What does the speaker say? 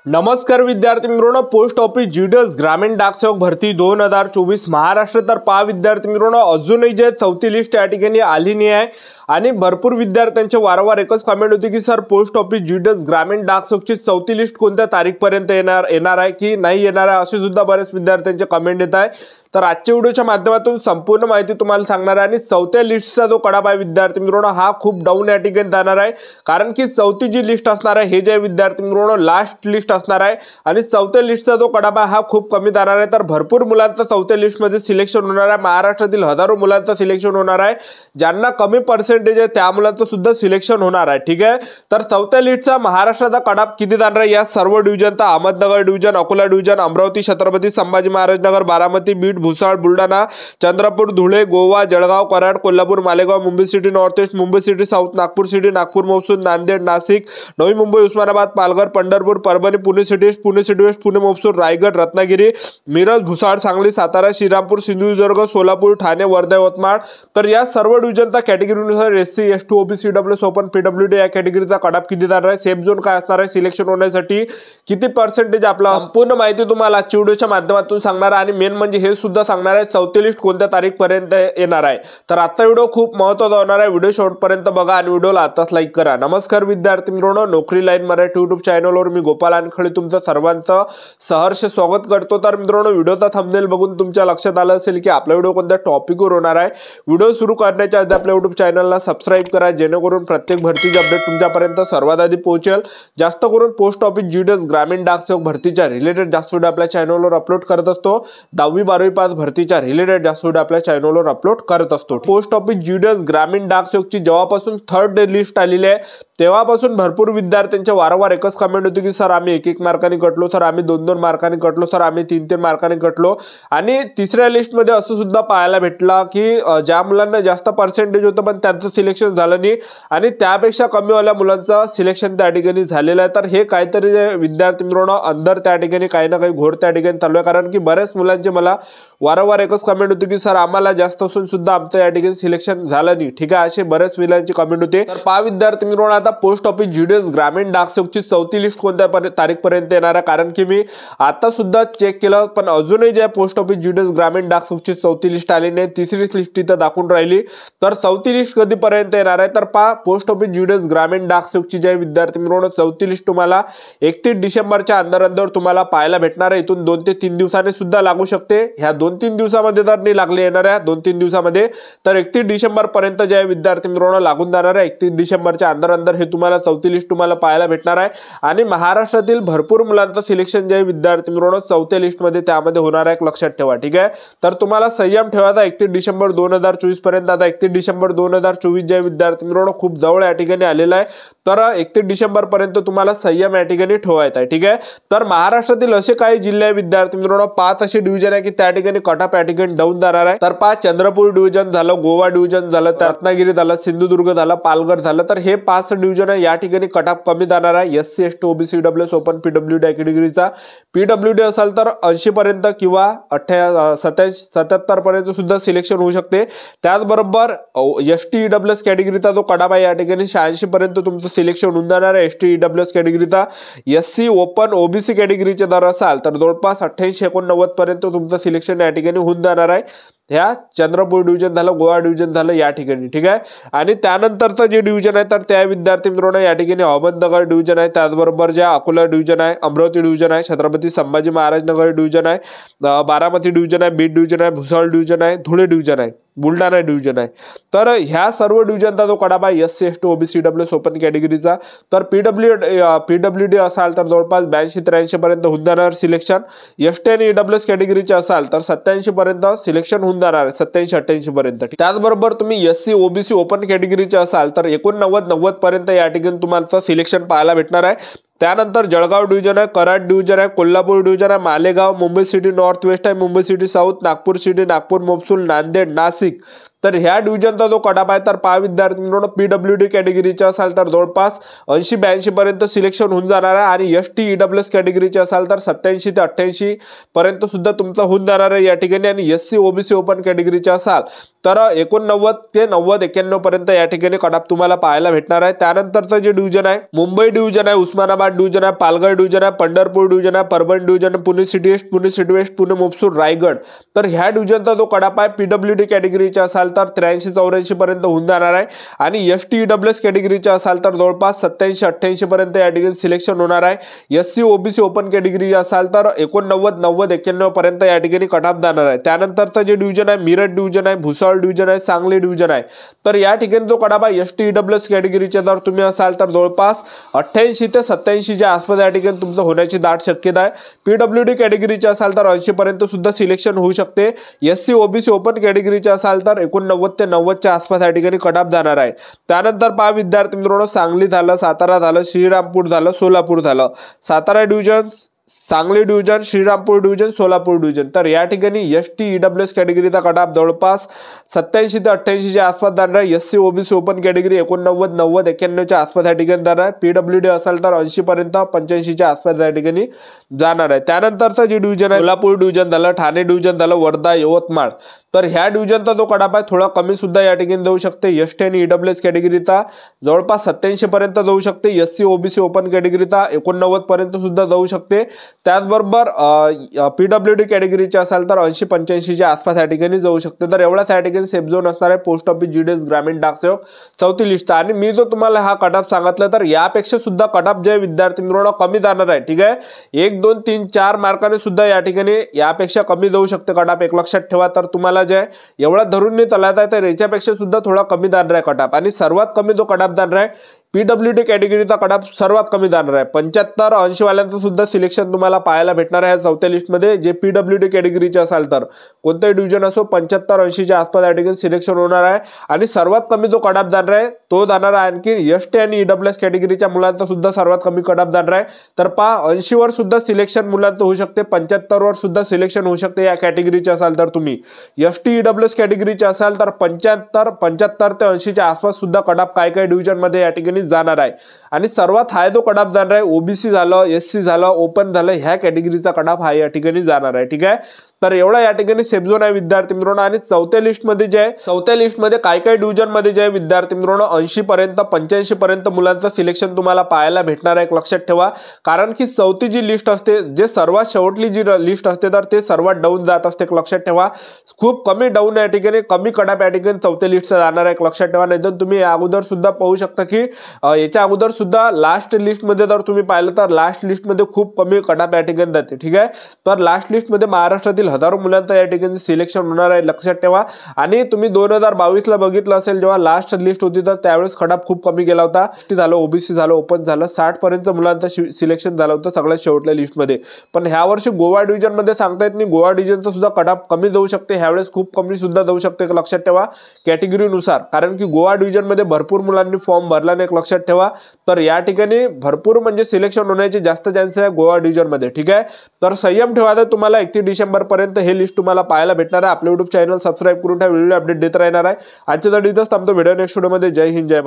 नमस्कार विद्यार्थी मित्रांनो, पोस्ट ऑफिस जीडीएस ग्रामीण डाकसेवक भरती 2024 महाराष्ट्र तर पहा विद्यार्थी मित्रांनो, अजूनही जे चौथी लिस्ट या ठिकाणी आली नाही आहे आणि भरपूर विद्यार्थ्यांचे वारंवार एकच कमेंट होती की सर पोस्ट ऑफिस जीडीएस ग्रामीण डाकसेवकची चौथी लिस्ट कोणत्या तारीखपर्यंत येणार आहे की नाही येणार आहे, असे सुद्धा बरेच विद्यार्थ्यांचे कमेंट येत आहे। तर आजच्या व्हिडिओच्या माध्यमातून संपूर्ण माहिती तुम्हाला सांगणार आहे आणि चौथ्या लिस्टचा जो कडाप आहे विद्यार्थी मित्रांनो हा खूप डाऊन या ठिकाणी जाणार आहे, कारण की चौथी जी लिस्ट असणार आहे हे जे विद्यार्थी मित्रांनो लास्ट लिस्ट असणार आहे आणि चौथ्या लिस्टचा जो कडाप आहे हा खूप कमी जाणार आहे। तर भरपूर मुलांचं चौथ्या लिस्टमध्ये सिलेक्शन होणार आहे, महाराष्ट्रातील हजारो मुलांचं सिलेक्शन होणार आहे, ज्यांना कमी पर्सेंटेज आहे त्या मुलांचं सुद्धा सिलेक्शन होणार आहे। ठीक आहे, तर चौथ्या लिस्टचा महाराष्ट्राचा कडाप किती जाणार आहे या सर्व डिव्हिजनचा, Ahmednagar division, Akola division, Amravati, Chhatrapati Sambhaji Maharaj Nagar, Baramati, Beed, Bhusawal, Buldhana, Chandrapur, Dhule, Goa, Jalgaon, Karad, Kolhapur, Malegaon, Mumbai city north east, Mumbai city south, Nagpur city, Nagpur महसूल, Nanded, Nashik, Navi Mumbai, Osmanabad, Palghar, Pandharpur, Parbhani, Pune city east, Pune city west, Pune महसूल, रायगड, रत्नागिरी, मिरज, भुसावळ, सांगली, सातारा, श्रीरामपूर, सिंधुदुर्ग, सोलापूर, ठाणे, वर्धा, यवतमाळ। तर या सर्व डिव्हिजनचा कॅटेगरीनुसार SC, ST, OBC, WS, open, PWD या कॅटेगरीचा कडाप किती जाणार आहे, सेफ झोन काय असणार आहे, सिलेक्शन होण्यासाठी किती पर्सेंटेज आपला, संपूर्ण माहिती तुम्हाला आजच्या व्हिडिओच्या माध्यमातून सांगणार आहे आणि मेन म्हणजे हे सुद्धा सांगणार आहे चौथी लिस्ट कोणत्या तारीखपर्यंत येणार आहे। तर आजचा व्हिडिओ खूप महत्त्वाचा होणार आहे, व्हिडिओ शेवटपर्यंत बघा आणि व्हिडिओला आताच लाईक करा। नमस्कार विद्यार्थी मित्रांनो, नोकरी लाईन मराठी यूट्यूब चॅनलवर मी गोपाल अनखळे तुमचं सर्वांचं सहर्ष स्वागत करतो। तर मित्रांनो, व्हिडिओचा थंबनेल बघून तुमच्या लक्षात आलं असेल की आपला व्हिडिओ कोणत्या टॉपिकवर होणार आहे। व्हिडिओ सुरू करण्याच्या आधी आपल्या यूट्यूब चॅनलला सबस्क्राइब करा, जेणेकरून प्रत्येक भरतीचे अपडेट तुमच्यापर्यंत सर्वात आधी पोहोचेल। जास्त करून पोस्ट ऑफिस जीडीएस ग्रामीण डाकसेवक भरतीच्या रिलेटेड जास्त व्हिडिओ आपल्या चॅनलवर अपलोड करत असतो। 10वी 12वी पास भरतीच्या रिलेटेड जास्त व्हिडिओ आपल्या चॅनलवर अपलोड करत असतो। पोस्ट ऑफिस जीडीएस ग्रामीण डाकसेवकची जेव्हापासून थर्ड लिस्ट आलेली आहे तेव्हापासून भरपूर विद्यार्थ्यांच्या वारंवार एकच कमेंट होती की सर आम्ही 1-1 मार्कांनी कटलो, सर आम्ही 2-2 मार्कांनी कटलो, सर आम्ही 3-3 मार्कांनी कटलो। आणि तिसऱ्या लिस्टमध्ये असं सुद्धा पाहायला भेटला की ज्या मुलांना जास्त पर्सेंटेज होतं पण त्यांचं सिलेक्शन झालं नाही आणि त्यापेक्षा कमीवाल्या मुलांचं सिलेक्शन त्या ठिकाणी झालेलं आहे। तर हे काहीतरी विद्यार्थी मित्रांनो अंदर त्या ठिकाणी काही ना काही घोर त्या ठिकाणी चालू आहे, कारण की बऱ्याच मुलांचे मला वारंवार एकच कमेंट होती की सर आम्हाला जास्त असून सुद्धा आमचं या ठिकाणी सिलेक्शन झालं नाही। ठीक आहे, असे बरेच मुलांची कमेंट होते। तर पहा विद्यार्थी मित्रांनो, आता पोस्ट ऑफिस जीडीएस ग्रामीण डाकसेवकची चौथी लिस्ट कोणत्या तारीखपर्यंत येणार आहे, कारण की मी आता सुद्धा चेक केलं पण अजूनही जे पोस्ट ऑफिस जीडीएस ग्रामीण डाकसेवकची चौथी लिस्ट आली नाही, तिसरी लिस्ट इथं दाखवून राहिली। तर चौथी लिस्ट कधीपर्यंत येणार आहे, तर पहा पोस्ट ऑफिस जीडीएस ग्रामीण डाकसेवकची जे विद्यार्थी मित्रांनो चौथी लिस्ट तुम्हाला 31 डिसेंबरच्या अंदर तुम्हाला पाहायला भेटणार आहे। इथून 2 ते 3 दिवसांनी सुद्धा लागू शकते, ह्या 2-3 दिवसामध्ये जर नाही लागले येणार आहे 2-3 दिवसामध्ये तर 31 डिसेंबर पर्यंत जे विद्यार्थी मित्रांनो लागून जाणार आहे। 31 डिसेंबरच्या अंदर हे तुम्हाला चौथी लिस्ट तुम्हाला पाहायला भेटणार आहे आणि महाराष्ट्रातील भरपूर मुलांचं सिलेक्शन जे विद्यार्थी मित्रांनो चौथ्या लिस्टमध्ये त्यामध्ये होणार आहे, लक्षात ठेवा। ठीक आहे, तर तुम्हाला संयम ठेवायचा 31 डिसेंबर 2024 पर्यंत। आता 31 डिसेंबर 2024 जे विद्यार्थी मित्रांनो खूप जवळ या ठिकाणी आलेला आहे, तर 31 डिसेंबर पर्यंत तुम्हाला संयम या ठिकाणी ठेवायचा आहे। ठीक आहे, तर महाराष्ट्रातील असे काही जिल्हे विद्यार्थी मित्रांनो 5 असे डिव्हिजन आहे की त्या ठिकाणी कटाप या ठिकाणी डाऊन जाणार आहे। तर 5 चंद्रपूर डिव्हिजन झालं, गोवा डिव्हिजन झालं, रत्नागिरी झालं, सिंधुदुर्ग झालं, पालघर झालं, तर हे 5 डिव्हिजन आहे या ठिकाणी कटाप कमी जाणार आहे। SC, ST, OBC, WS, open, PWD कॅटेगरीचा पीडब्ल्यूडी असेल तर 80 पर्यंत किंवा 77 पर्यंत सुद्धा सिलेक्शन होऊ शकते। त्याचबरोबर एसटी ईडब्ल्यूएस कॅटेगरीचा जो कडाप आहे या ठिकाणी 86 पर्यंत तुमचं सिलेक्शन होऊन जाणार आहे। एसटी ईडब्ल्यूएस कॅटेगरीचा एससी, ओपन, ओबीसी कॅटेगरीचे जर असाल तर जवळपास 88-89 पर्यंत तुमचं सिलेक्शन या ठिकाणी होऊन जाणार आहे। ह्या चंद्रपूर डिव्हिजन झालं, गोवा डिव्हिजन झालं या ठिकाणी। ठीक आहे, आणि त्यानंतरचं जे डिव्हिजन आहे तर त्या विद्यार्थी मित्रांनो या ठिकाणी अहमदनगर डिव्हिजन आहे, त्याचबरोबर ज्या अकोला डिव्हिजन आहे, अमरावती डिव्हिजन आहे, छत्रपती संभाजी महाराज नगर डिव्हिजन आहे, बारामती डिव्हिजन आहे, बीड डिव्हिजन आहे, भुसावळ डिव्हिजन आहे, धुळे डिव्हिजन आहे, बुलढाणा डिव्हिजन आहे। तर ह्या सर्व डिव्हिजनचा जो कडाप आहे SC, ST, OBC, WS, open कॅटेगरीचा तर पीडब्ल्यूडी असाल तर जवळपास 82-83 पर्यंत होऊन जाणार सिलेक्शन। एसटी आणि ईडब्ल्यूएस कॅटेगरीचे असाल तर 87 पर्यंत सिलेक्शन जाणार 87-88 पर्यंत। त्याचबरोबर तुम्ही एससी, ओबीसी, ओपन कॅटेगरीचे असाल तर 89-90 पर्यंत या ठिकाणी तुम्हाला सिलेक्शन पाहायला भेटणार आहे। त्यानंतर जळगाव डिव्हिजन आहे, कराड डिव्हिजन आहे, कोल्हापूर डिव्हिजन आहे, Malegaon, Mumbai city north west आहे, Mumbai city south, Nagpur city, Nagpur महसूल, नांदेड, नाशिक, तर ह्या डिव्हिजनचा जो कटाप आहे तर पहा विद्यार्थी मित्रांनो पीडब्ल्यूडी कॅटेगरीचे असाल तर जवळपास 80-82 पर्यंत सिलेक्शन होऊन जाणार आहे आणि एसटी ईडब्ल्यूएस कॅटेगरीचे असाल तर 87 ते 88 पर्यंत सुद्धा तुमचा होऊन जाणार आहे या ठिकाणी। आणि एससी, ओबीसी, ओपन कॅटेगरीचे असाल तर 89 ते 90-91 पर्यंत या ठिकाणी कटाप तुम्हाला पाहायला भेटणार आहे। त्यानंतरचं जे डिव्हिजन आहे मुंबई डिव्हिजन आहे, उस्मानाबाद औरंगाबाद डिव्हिजन आहे, पालघर डिव्हिजन आहे, पंढरपूर डिव्हिजन आहे, Parbhani division, Pune city east, Pune city west, Pune मुफसूर, रायगड. तर ह्या डिव्हिजनचा जो कडाप आहे पीडब्ल्यूडी कॅटेगरीचा असाल तर 83-84 पर्यंत होऊन जाणार आहे आणि एसटी ईडब्ल्यूएस कॅटेगरीचा असाल तर जवळपास 87-88 पर्यंत या ठिकाणी सिलेक्शन होणार आहे. एससी ओबीसी ओपन कॅटेगरी असाल तर 89-90-91 पर्यंत या ठिकाणी कटाप जाणार आहे. त्यानंतरचं जे डिव्हिजन आहे मिरज डिव्हिजन आहे, भुसावळ डिव्हिजन आहे, सांगली डिव्हिजन आहे. तर या ठिकाणी जो कडाप आहे एसटी ईडब्ल्यूएस कॅटेगरीचा जर तुम्ही असाल तर जवळपास 88 ते 87 च्या आसपास या ठिकाणी तुमचं होण्याची दाट शक्यता आहे. पीडब्ल्यूडी कॅटेगरीचे असाल तर 80 पर्यंत सुद्धा सिलेक्शन होऊ शकते. एससी ओबीसी ओपन कॅटेगरीचे असाल तर 89 ते 90 च्या आसपास या ठिकाणी कटाप जाणार आहे. त्यानंतर पहा विद्यार्थी मित्रांनो, सांगली झालं, सातारा झालं, श्रीरामपूर झालं, सोलापूर झालं. Satara division, Sangli division, Shrirampur division, Solapur division. तर या ठिकाणी एसटी ईडब्ल्यूएस कॅटेगरीचा कटाप जवळपास 87 ते 88 च्या आसपास जाणार आहे. एससी ओबीसी ओपन कॅटेगरी 89-90-91 च्या आसपास या ठिकाणी जाणार आहे. पीडब्ल्यूडी असाल तर 80 पर्यंत 85 च्या आसपास या ठिकाणी जाणार आहे. त्यानंतरचं जे डिव्हिजन आहे कोल्हापूर डिव्हिजन झालं, ठाणे डिव्हिजन झालं, वर्धा, यवतमाळ. तर ह्या डिव्हिजनचा जो कटाप आहे थोडा कमी सुद्धा या ठिकाणी जाऊ शकते. एसटी आणि ईडब्ल्यूएस कॅटेगरीचा जवळपास 87 पर्यंत जाऊ शकते. एससी ओबीसी ओपन कॅटेगरीचा 89 पर्यंत सुद्धा जाऊ शकते. त्याचबरोबर पीडब्ल्यूडी कॅटेगरीचे असाल तर 80-85 च्या आसपास या ठिकाणी जाऊ शकते. तर एवढाच या ठिकाणी सेफ झोन असणार आहे पोस्ट ऑफिस जीडीएस ग्रामीण डाक सेवक चौथी लिस्ट. आणि मी जो तुम्हाला हा कटाप सांगितलं तर यापेक्षा सुद्धा कटाप जे विद्यार्थी मित्रांनो कमी जाणार आहे. ठीक आहे, 1, 2, 3, 4 मार्काने सुद्धा या ठिकाणी यापेक्षा कमी जाऊ शकते कटाप. एक लक्षात ठेवा. तर तुम्हाला जे एवढा धरून नाही चालत आहे तर याच्यापेक्षा सुद्धा थोडा कमी जाणार आहे कटाप. आणि सर्वात कमी जो कटाप जाणार आहे पीडब्ल्यूडी कॅटेगरीचा कटाप सर्वात कमी जाणार आहे. 75-80 वाल्यांचं सुद्धा सिलेक्शन तुम्हाला पाहायला भेटणार आहे चौथ्या लिस्टमध्ये. जे पीडब्ल्यूडी कॅटेगरीचे असाल तर कोणतेही डिव्हिजन असो 75-80 च्या आसपास या ठिकाणी सिलेक्शन होणार आहे. आणि सर्वात कमी जो कटाप जाणार आहे तो जाणार आहे आणखी एसटी आणि ईडब्ल्यूएस कॅटेगरीच्या मुलांचा सुद्धा सर्वात कमी कटाप जाणार आहे. तर पहा 80 वर सुद्धा सिलेक्शन मुलांचं होऊ शकते, 75 वर सुद्धा सिलेक्शन होऊ शकते या कॅटेगरीचे असाल तर तुम्ही. एसटी ईडब्ल्यूएस कॅटेगरीचे असाल तर 75 ते 80 च्या आसपास सुद्धा कटाप काय काय डिव्हिजन मध्ये या ठिकाणी जाणार आहे. आणि सर्वात हाय जो कटाप जाणार आहे ओबीसी झालं, एससी झालं, ओपन झालं, ह्या कॅटेगरीचा कटाप हा या ठिकाणी जाणार आहे. ठीक आहे, तर एवढा या ठिकाणी सेफ झोन आहे विद्यार्थी मित्रांनो. आणि चौथ्या लिस्टमध्ये जे आहे चौथ्या लिस्टमध्ये काय काय डिव्हिजन मध्ये जे आहे विद्यार्थी मित्रांनो 80 पर्यंत 85 पर्यंत मुलांचं सिलेक्शन तुम्हाला पाहायला भेटणार आहे. एक लक्षात ठेवा, कारण की चौथी जी लिस्ट असते जे सर्वात शेवटली जी लिस्ट असते तर ते सर्वात डाऊन जात असते. एक लक्षात ठेवा, खूप कमी डाऊन या ठिकाणी कमी कटाप या ठिकाणी चौथ्या लिस्टचा जाणार आहे. एक लक्षात ठेवा. नाही तर तुम्ही अगोदर सुद्धा पाहू शकता की याच्या अगोदर सुद्धा लास्ट लिस्टमध्ये जर तुम्ही पाहिलं तर लास्ट लिस्टमध्ये खूप कमी कटाप या ठिकाणी जाते. ठीक आहे, तर लास्ट लिस्टमध्ये महाराष्ट्रातील हजारो मुलांचं या ठिकाणी सिलेक्शन होणार आहे. लक्षात ठेवा. आणि तुम्ही 2022 ला बघितलं असेल जेव्हा लास्ट लिस्ट होती तर त्यावेळेस कटाप खूप कमी गेला होता. एसटी झालं, ओबीसी झालं, ओपन झालं, 60 पर्यंत मुलांचं सिलेक्शन झालं होतं सगळ्यात शेवटल्या लिस्टमध्ये. पण ह्या वर्षी गोवा डिव्हिजन मध्ये सांगता येत नाही, गोवा डिव्हिजनचा सुद्धा कटाप कमी जाऊ शकते. ह्यावेळेस खूप कमी सुद्धा जाऊ शकते. लक्षात ठेवा कॅटेगरीनुसार, कारण की गोवा डिव्हिजन मध्ये भरपूर मुलांनी फॉर्म भरला नाही. एक लक्षात ठेवा. तर या ठिकाणी भरपूर म्हणजे सिलेक्शन होण्याचे जास्त चान्सेस आहे गोवा डिव्हिजन मध्ये. ठीक आहे, तर संयम ठेवा. तर तुम्हाला 31 डिसेंबर पर्यंत हे लिस्ट तुम्हाला पाहायला भेटणार आहे. आपल्या YouTube चॅनल सबस्क्राईब करून ठेवा, व्हिडिओ अपडेट देत राहणार आहे. आजच्या साठी इथंच थांबतो. व्हिडिओ नेक्स्ट व्हिडिओमध्ये. जय हिंद, जय